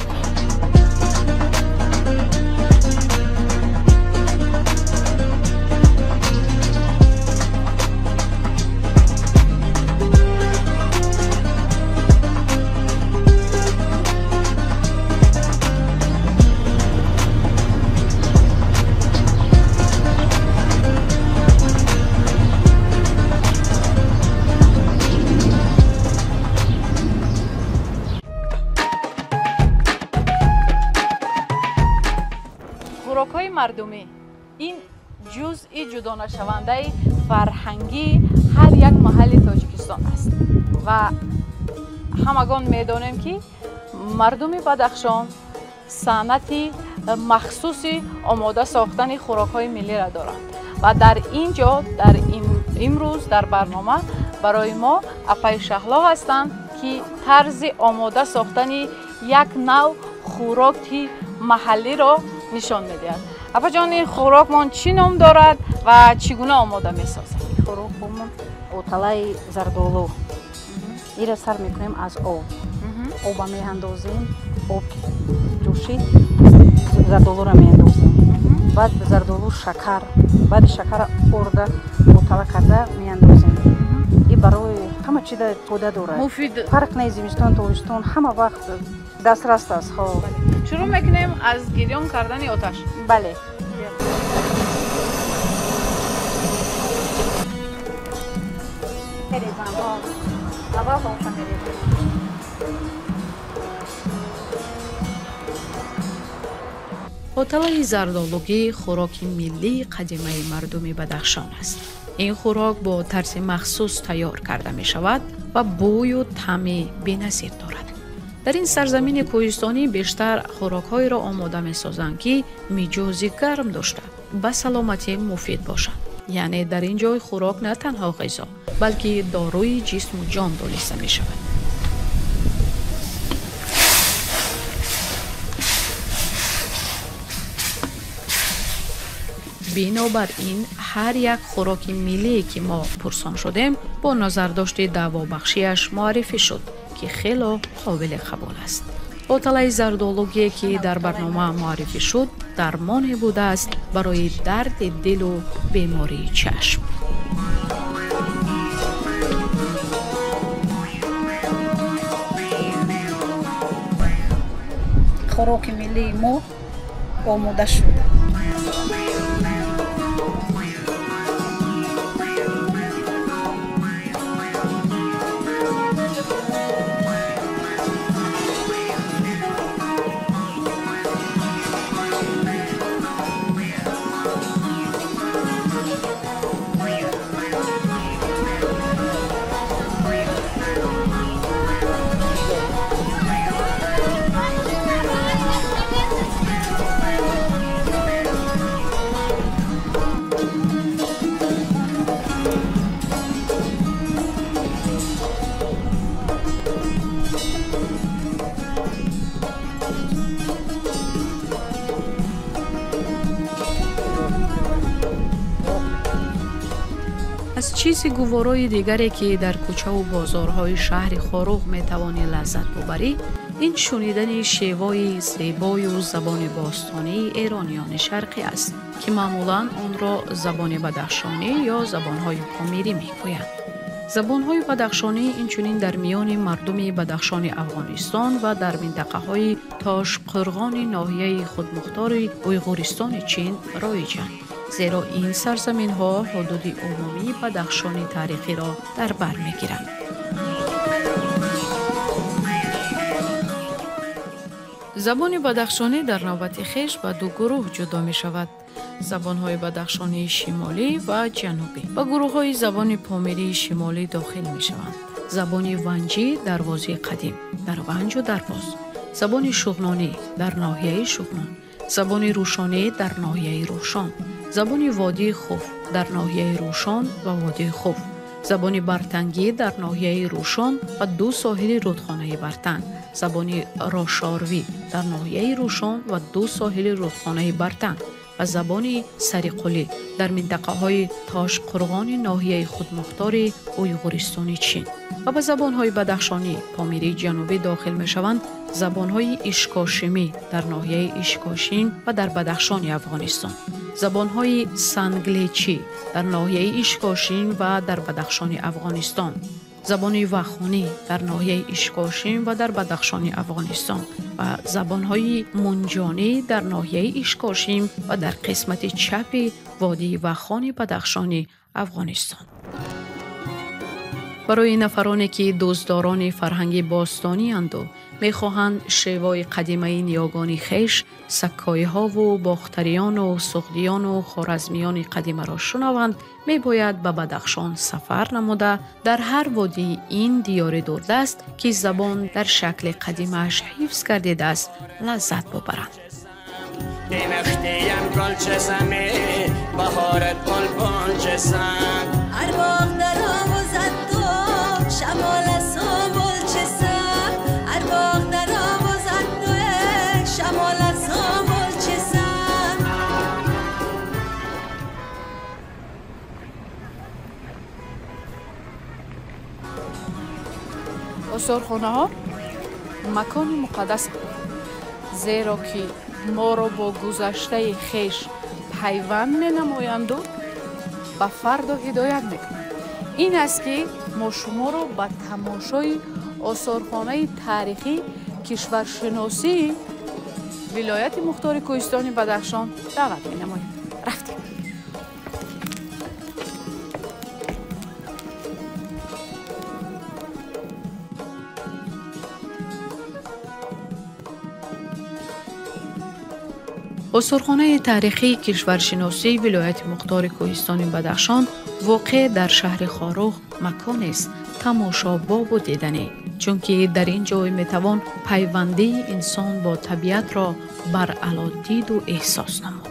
خوراک‌های مردمی این جزئی جدا نشونده فرهنگی هر یک محل تاجیکستان است و همگان میدانیم که مردم بدخشان صنعتی مخصوصی آماده ساختن خوراک‌های ملی را دارند و در اینجا در امروز در برنامه برای ما اپای شهلا هستند که طرز آماده ساختن یک نوع خوراک محلی را نشان می‌دهد. اپا جان این خوراک من چی نام دارد و چگونه آماده می‌سازد؟ خوراک من اوتالای زردالو. ایره سر می‌کنیم از آب. آب می‌اندازیم، آب جوشید زردالو را می‌اندازیم. بعد زردالو شکر، بعد شکر خورده اوتالا کرده می‌اندازیم. این برای همه چیز توده داره. مفید. فرق نیست زمستان تابستان همه وقت دسترس است. شروع می‌کنیم از گریان کردن آتش. بله. اوتالای زردالوگی خوراک ملی قدیمی مردم بدخشان است. این خوراک با طرز مخصوص تیار کرده می شود و بوی و طعم بی‌نظیر دارد. در این سرزمین کوهستانی بیشتر خوراک‌های را آماده می‌سازند که مجازی گرم داشته به سلامتی مفید باشند. یعنی در این جای خوراک نه تنها غذا بلکه داروی جسم و جان دانسته می‌شود. بنابراین هر یک خوراک ملی که ما پرسان شدیم با نظرداشت دعوابخشیش معرفی شد که خیلی قابل قبول است. اوتالای زردالوگی که در برنامه معرفی شد درمانی بوده است برای درد دل و بیماری چشم. خوراک ملی ما آماده شد. از چیز گوارای دیگری که در کوچه و بازارهای شهر خاروغ میتوانی لذت ببری، این شنیدن شیوای زیبای و زبان باستانی ایرانیان شرقی است که معمولاً آن را زبان بدخشانی یا زبانهای پامیری میگویند. زبانهای بدخشانی اینچنین در میان مردم بدخشان افغانستان و در منطقه‌های تاشقرغان ناحیه خودمختار اویغورستان چین رایجند، زیرا این سرزمین‌ها حدود عمومی بدخشانی تاریخی را در بر می‌گیرند. زبان بدخشانی در نوبت خویش به دو گروه جدا می‌شود: زبان‌های بدخشانی شمالی و جنوبی. به گروه‌های زبان پامیری شمالی داخل می‌شوند: زبان ونجی دروازه قدیم در ونج و درواز، زبان شغنانی در ناحیه شغنان، زبان روشانی در ناحیه روشان، زبان وادی خوف در ناحیه روشان و وادی خوف، زبان برتنگی در ناحیه روشان و دو ساحل رودخانه برتنگ، زبان راشاروی در ناحیه روشان و دو ساحل رودخانه برتنگ و زبان سریقلی در منطقه‌های تاشقرغان ناحیه خودمختار اویغورستان چین. و به زبان‌های بدخشانی پامیری جنوبی داخل می‌شوند زبان‌های اشکاشمی در ناحیه اشکاشین و در بدخشان افغانستان، زبان‌های سنگلیچی در ناحیه اشکاشین و در بدخشان افغانستان، زبان وخونی در ناحیه اشکاشین و در بدخشان افغانستان و زبان‌های منجانی در ناحیه اشکاشین و در قسمت چپ وادی وخان بدخشانی افغانستان. برای نفرانی که دوستداران فرهنگ باستانی اند و می‌خواهند شیوای قدیمی نیاگان خویش، سکای‌ها و باختریان و سغدیان و خوارزمیان قدیمی را شنوند، می‌باید به بدخشان سفر نموده در هر وادی این دیار دوردست که زبان در شکل قدیمش حفظ گردیده است لذت ببرند. آثارخانه ها مکان مقدس زیرا که ما را با گذشته خویش پیوند می نمایند و به فردا هدایت می کنند. این است که ما شما را به تماشای آثارخانه تاریخی کشورشناسی ولایت مختار کوهستان بدخشان دعوت می نماییم. رفتیم. آثارخانه تاریخی کشورشناسی ولایت مختار کوهستان بدخشان واقع در شهر خاروخ مکان است تماشاباب و دیدنی، چون که در این جای میتوان پیوندی انسان با طبیعت را بر علا دید و احساس نمود.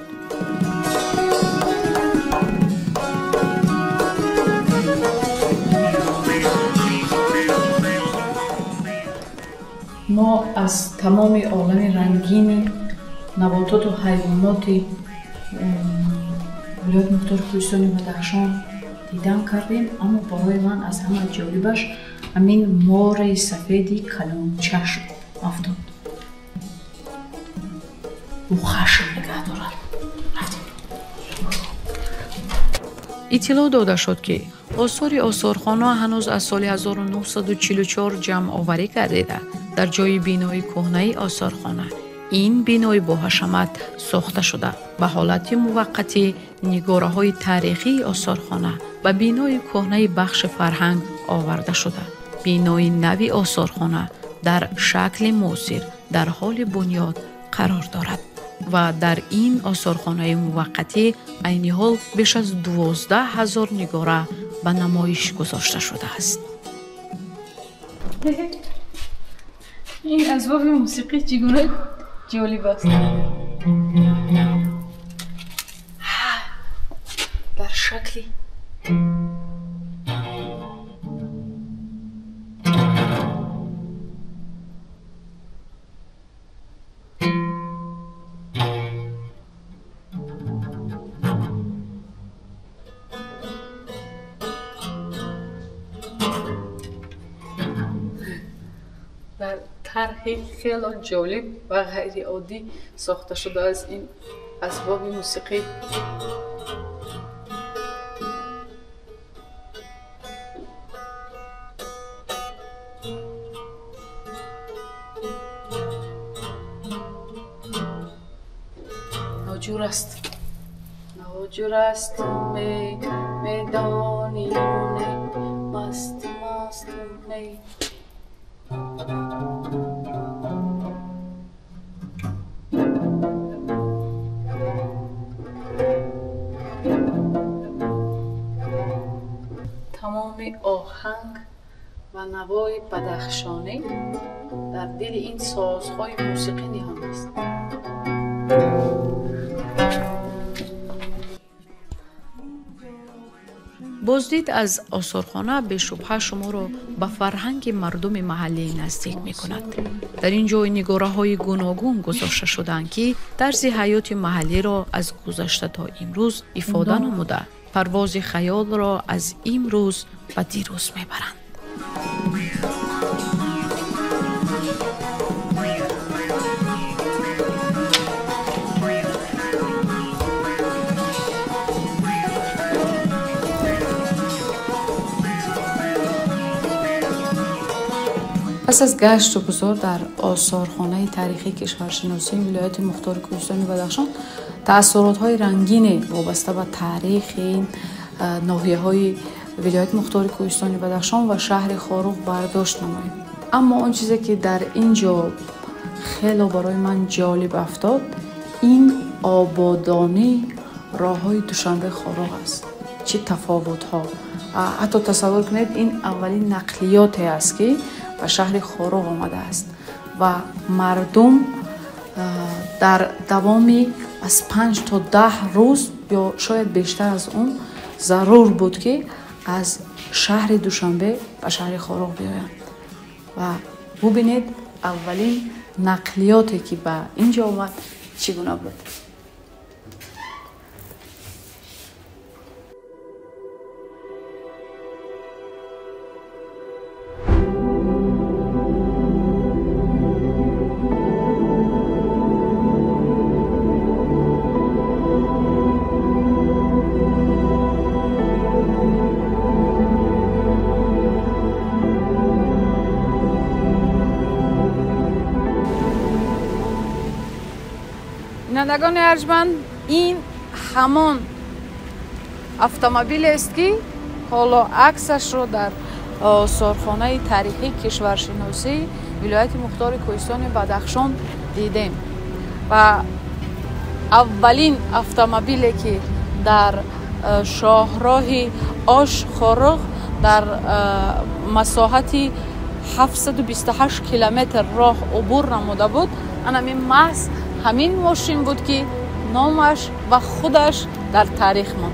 ما از تمام عالم رنگین نباتات و حیوانات ولایت مختار کوهستان بدخشان دیدن کردیم، اما برای من از همه جالبش همین مار سفیدی کلان چشم افتاد. او خشم نگه دارد. اطلاع داده شد که آثار آثارخانه هنوز از سال 1944 جمع آوری گردیده. در جای بینای کهنه آثارخانه این بینای با حشمت ساخته شده. به حالت موقتی نگاره‌های تاریخی آثارخانه و بینای کهنه بخش فرهنگ آورده شده. بینای نوی آثارخانه در شکل معاصر در حال بنیاد قرار دارد و در این آثارخانه موقتی عین حال بیش از 12,000 نگاره به نمایش گذاشته شده است. این اسباب موسیقی چگونه جالب است. در شکلی در طرح خیلی جالب و غیر عادی ساخته شده از این اسباب موسیقی. ناجور است، ناجور است میدانیونه مست مست می. تمام آهنگ و نوای بدخشانی در دل این سازهای موسیقی نهان است. بازدید از آثارخانه به شبهه شما را به فرهنگ مردم محلی نزدیک می کند. در این جای نگاره‌های گوناگون گذاشته شدند که طرز حیات محلی را از گذشته تا امروز افاده نموده، پرواز خیال را از امروز به دیروز می برند. پس از گشت و گذار در آثارخانه تاریخی کشورشناسی ولایت مختار کوهستان بدخشان، تأثیرات‌های رنگین وابسته به تاریخ این ناحیه‌های ولایت مختار کوهستانی بدخشان و شهر خاروق برداشت نماییم. اما آن چیزی که در اینجا خیلی برای من جالب افتاد این آبادانی راههای دوشنبه خاروق است. چه تفاوت ها. حتی تصور کنید این اولین نقلیاتی است که به شهر خاروق آمده است و مردم در دوامی از 5 تا 10 روز یا شاید بیشتر از اون ضرور بود که از شهر دوشنبه به شهر خاروق بیایند و ببینید اولین نقلیاتی که به اینجا آمد چگونه بود. بینندگان ارجمند این همان اتومبیل است که حالا عکسش رو در آثارخانه تاریخی کشورشناسی ولایت مختار کوهستان بدخشان دیدیم و اولین اتومبیلی که در شاهراه آش خاروق در مساحت 728 کیلومتر راه عبور نموده بود همین ماشین بود که نامش و خودش در تاریخ ماند.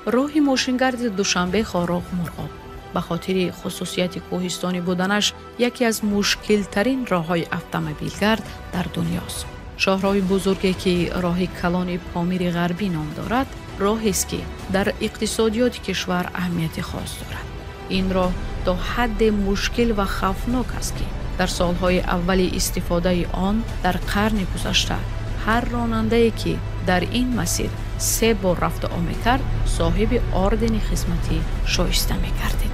راه ماشینگرد دوشنبه خاروق مرغاب به خاطر خصوصیت کوهستانی بودنش یکی از مشکل ترین راه‌های اتومبیلگرد در دنیاست. شاهراه بزرگی که راه کلان پامیر غربی نام دارد، راهی است که در اقتصادیات کشور اهمیت خاص دارد. این راه تا حد مشکل و خوفناک است که در سالهای اول استفاده آن در قرن گذشته هر راننده‌ای که در این مسیر 3 بار رفت آمد کرد صاحب آردن خدمتی شایسته می‌گردید.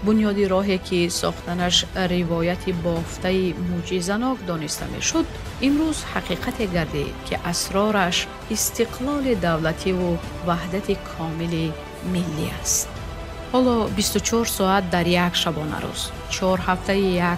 بنیادی راهی که ساختنش روایت بافته معجزه‌ناک دانسته می‌شد امروز حقیقت گردید که اسرارش استقلال دولتی و وحدت کامل ملی است. حالا 24 ساعت در یک شبانه روز، 4 هفته یک ماه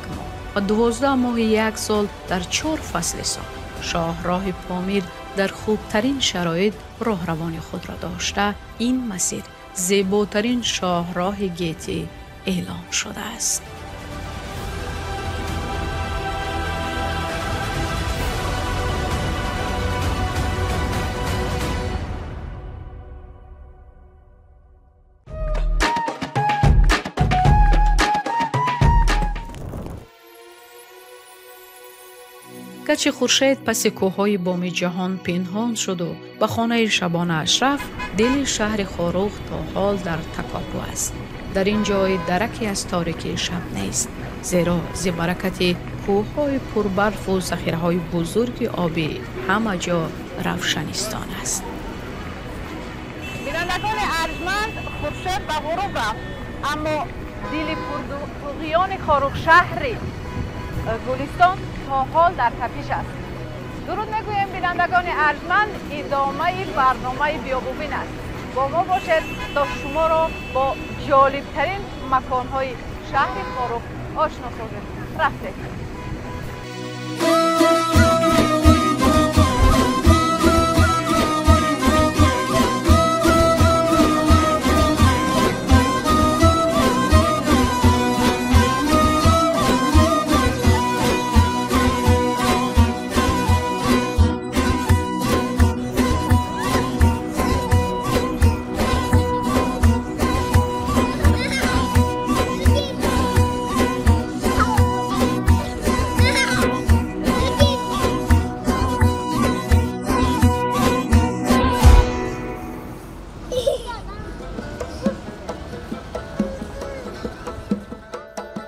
و 12 ماه یک سال در 4 فصل سال شاهراه پامیر در خوبترین شرایط راهروان خود را داشته این مسیر زیباترین شاهراه گیتی اعلام شده است. گرچه خورشید پس کوههای بام جهان پنهان شد و به خانه شبانه اش رفت، دل شهر خاروق تا حال در تکاپو است. در این جای درکی از تاریکی شب نیست، زیرا ز برکت کوههای پربرف و ذخیره‌های بزرگ آبی همه جا روشنستان است. بینندگان ارجمند، خورشید به غروب رفت، اما دل پرطغیان خاروق شهر گلستان تا حال در تپش است. درود میگوییم بینندگان ارجمند، ادامه برنامه بیابوبین است. با ما باشید تا شما را با جالبترین مکانهای شهر خاروق آشنا سازیم. رفتید.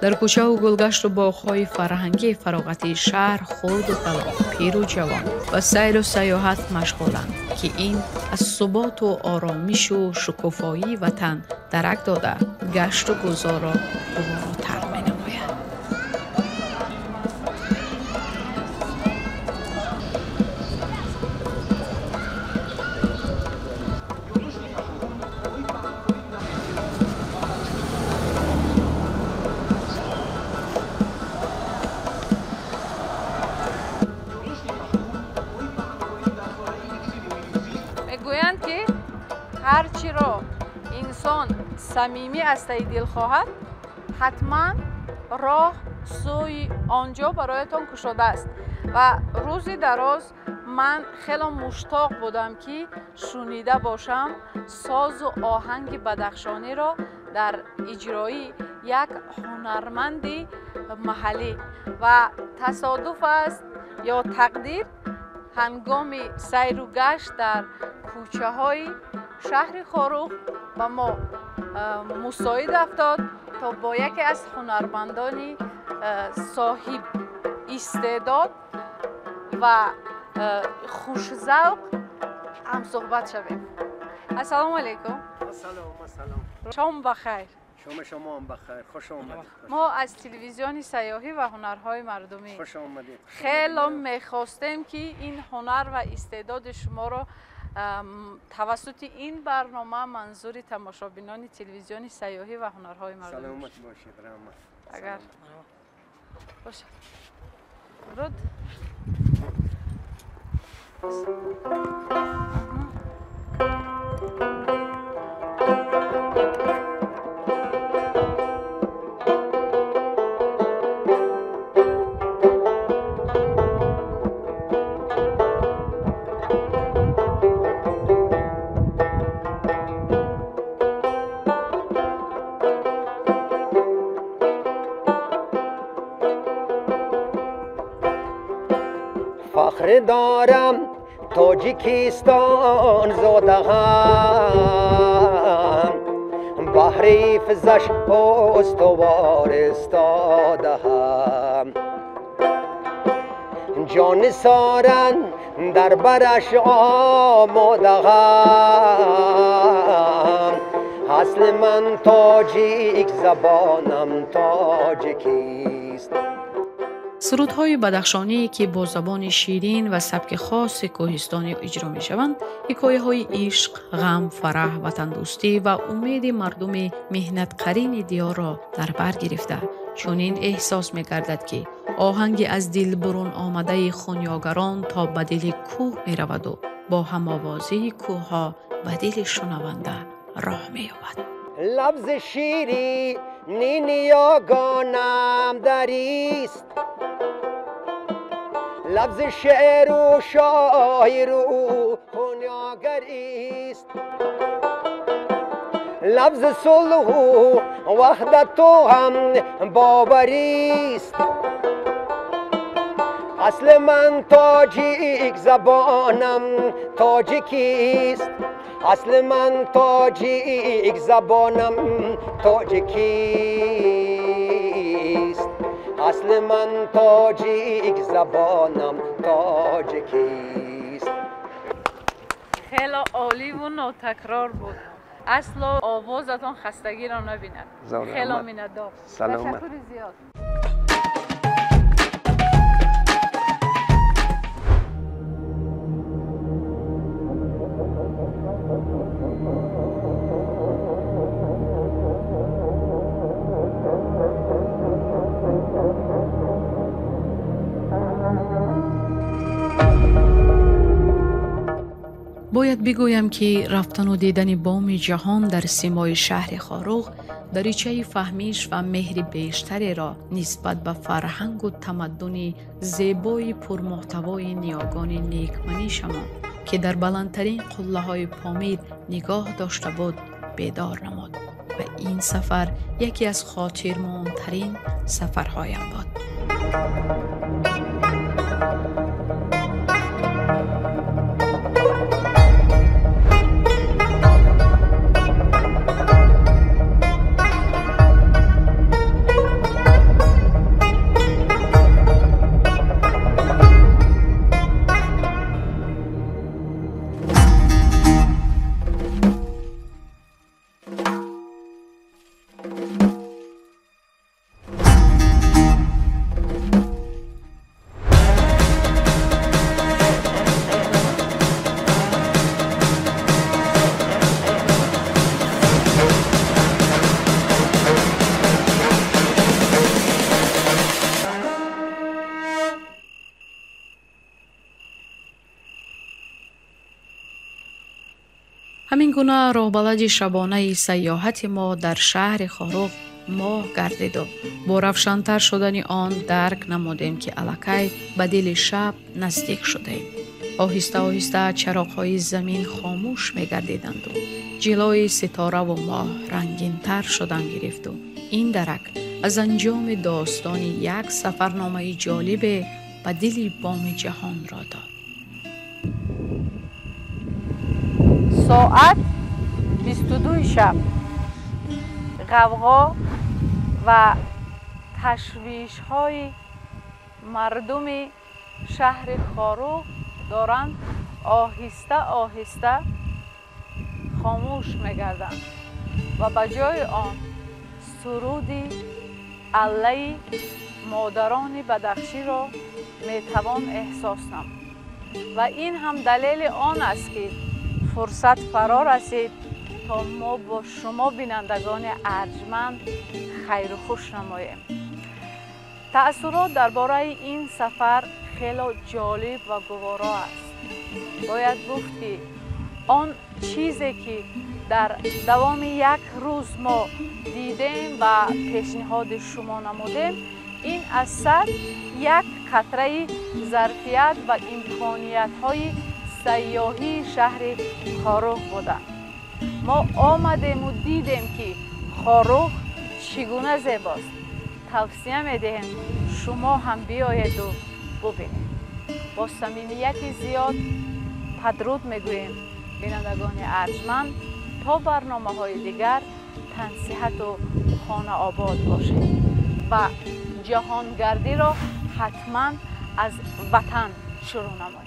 در کوچه و گلگشت و باغ‌های فرهنگی فراغتی شهر خرد و بلند، پیر و جوان و سیر و سیاحت مشغولند که این از ثبات و آرامش و شکوفایی وطن درک داده گشت و گذار را گواراتر می‌نماید. میگویند که هرچی را انسان صمیمی از ته دل خواهد حتما راه سوی آنجا برایتان گشوده است و روزی دراز من خیلی مشتاق بودم که شنیده باشم ساز و آهنگ بدخشانی را در اجرایی یک هنرمند محلی و تصادف است یا تقدیر هنگام سیر و گشت در کوچه های شهر خاروغ با ما مساعد افتاد تا با یکی از هنرمندان صاحب استعداد و خوش ذوق هم صحبت شویم. السلام علیکم. سلام. شام بخیر. شما هم بخیر. خوش آمدید. ما از تلویزیون سیاحی و هنرهای مردمی خوش آمدید. خیلی میخواستیم که این هنر و استعداد شما را توسط این برنامه منظور تماشابینان تلویزیون سیاحی و هنرهای مردمی. سلامت باشید. رحمت. اگر باشه. رود. فخر دارم تاجیکستان زاده هم بحر فزش استوار استاده هم جان سارن در برش آماده هم اصل من تاجیک زبانم تاجیکیست. سرودهای بدخشانی که با زبان شیرین و سبک خاص کوهستانی اجرا می شوند، حکایه‌های عشق، غم، فرح و تندرستی و امید مردم مهنت قرین دیار را در بر گرفته، چنین احساس می گردد که آهنگ از دل برون آمده خونیاگران تا به دل کوه می رود و با هم‌آوازی کوه‌ها به دل شنونده راه می یابد. لفظ شیری نیاگانم دریست، لفظ شعر و شاعر و هنرگریست، لفظ صلح و وحدت و هم باوریست. اصل من تاجیک زبانم تاجیکیست، اصل من تاجیک زبانم تاجیکیست، اصل من تاجیک زبانم تاجیکیست. خیلی عالی و نوتکرار بود. اصل و آوازتان خستگی را نبیند. خیلی منتدار. تشکر زیاد. باید بگویم که رفتن و دیدن بام جهان در سیمای شهر خاروغ دریچه فهمیش و مهر بیشتری را نسبت به فرهنگ و تمدن زیبای پرمحتوای نیاگان نیکمنی شما که در بلندترین قله های پامیر نگاه داشته بود بیدار نمود و این سفر یکی از خاطرماندترین سفرهایم بود. این گونه راهبلد شبانه سیاحت ما در شهر خاروق ماه گردید و با روشن‌تر شدن آن درک نمودیم که الکی به دل شب نزدیک شدیم. آهسته آهسته چراغ‌های زمین خاموش می‌گردیدند و جلوی ستاره و ماه رنگین‌تر شدن گرفت و این درک از انجام داستان یک سفرنامه جالب به دل بام جهان را داد. ساعت 22 شب. غوغا و تشویش‌های مردم شهر خاروق دارند آهسته آهسته خاموش می‌گردند و به جای آن سرودی علی مادران بدخشی را میتوان احساس نمود و این هم دلیل آن است که فرصت فرا رسید تا ما با شما بینندگان ارجمند خیر و خوش نماییم. تأثیرات درباره این سفر خیلی جالب و گوارا است. باید گفت که آن چیزی که در دوام یک روز ما دیدیم و پیشنهاد شما نمودیم، این اثر یک قطره ظرفیت و امکانیت های سیاحی شهر خاروق بوده. ما آمدیم و دیدیم که خاروق چگونه زیباست. توصیه می‌دهیم شما هم بیایید و ببینید. با صمیمیت زیاد پدرود میگوییم بینندگان ارجمند تا برنامه‌های دیگر تن صحت و خانه آباد باشید و جهانگردی را حتما از وطن شروع نمایید.